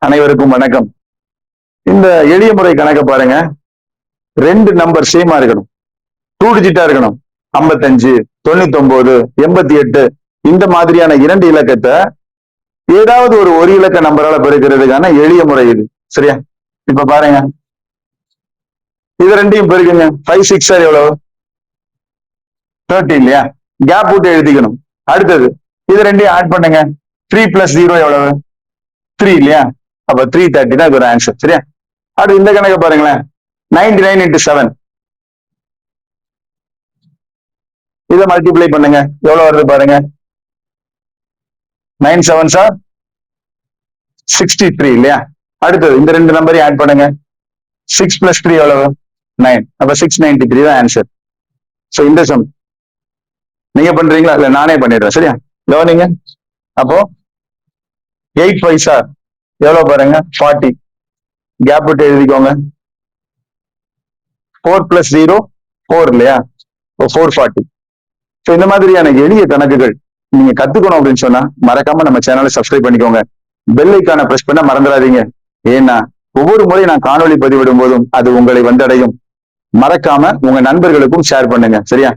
அனைவருக்கும் வணக்கம். இந்த எளிய முறை கணக்க பாருங்க. ரெண்டு நம்பர் சேமா இருக்கணும், 2 டிஜிட்டா இருக்கணும். 55, 99, 88 இந்த மாதிரியான இரண்டு இலக்கத்தை ஏதாவது ஒரு இலக்க நம்பரால பெருக்கிறதுக்கான எளிய முறை இது. சரியா? இப்ப பாருங்க, இது ரெண்டையும் பெருக்குங்க. 5 6 எவ்வளவு? 30 இல்லையா? கேப் விட்டு எழுதிக்கணும். அடுத்தது இது ரெண்டையும் ஆட் பண்ணுங்க. 3 + 0 எவ்வளவு? 3 இல்லையா? அப்ப 330 தான் இது ஒரு ஆன்சர். சரியா? அடுத்து இந்த கணக்கு பாருங்களேன். 99 × 7 இதை மல்டிப்ளை பண்ணுங்க. எவ்வளவு வருது பாருங்க. 9 7s are 63 இல்லையா? அடுத்தது இந்த ரெண்டு நம்பரையும் ஆட் பண்ணுங்க. 6 + 3 எவ்வளவு? 9. அப்ப 693 தான் ஆன்சர். சோ இந்த சம் நீங்க பண்றீங்களா? இல்ல நானே பண்ணிடுறேன். சரியா? கவனிங்க. அப்போ 8 5s are எவ்வளவு பாருங்க? 40. கேப் விட்டு எழுதிக்கோங்க. 4 + 0 4 இல்லையா? 440. சோ இந்த மாதிரியான எளிய கணக்குகள் நீங்க கத்துக்கணும் அப்படின்னு சொன்னா மறக்காம நம்ம சேனலை சப்ஸ்கிரைப் பண்ணிக்கோங்க. பெல் ஐக்கானை பிரஸ் பண்ண மறந்துடாதீங்க. ஏன்னா ஒவ்வொரு முறை நான் காணொலி பதிவிடும் போதும் அது உங்களை வந்தடையும். மறக்காம உங்க நண்பர்களுக்கும் ஷேர் பண்ணுங்க. சரியா?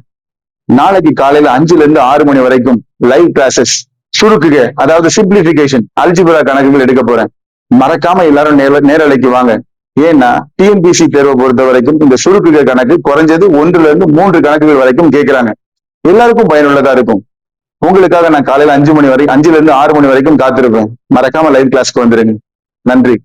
நாளைக்கு காலையில 5 to 6 மணி வரைக்கும் லைவ் கிளாஸஸ் சுருக்குக, அதாவது சிம்பிளிபிகேஷன், அல்ஜிப்ரா கணக்குகள் எடுக்க போறேன். மறக்காம எல்லாரும் நேரலைக்கு வாங்க. ஏன்னா டிஎன்பிசி தேர்வை பொறுத்த வரைக்கும் இந்த சுருக்குக கணக்கு குறைஞ்சது 1 to 3 கணக்குகள் வரைக்கும் கேட்கிறாங்க. எல்லாருக்கும் பயனுள்ளதா இருக்கும். உங்களுக்காக நான் காலையில 5 to 6 மணி வரைக்கும் காத்திருப்பேன். மறக்காம லைவ் கிளாஸ்க்கு வந்துருங்க. நன்றி.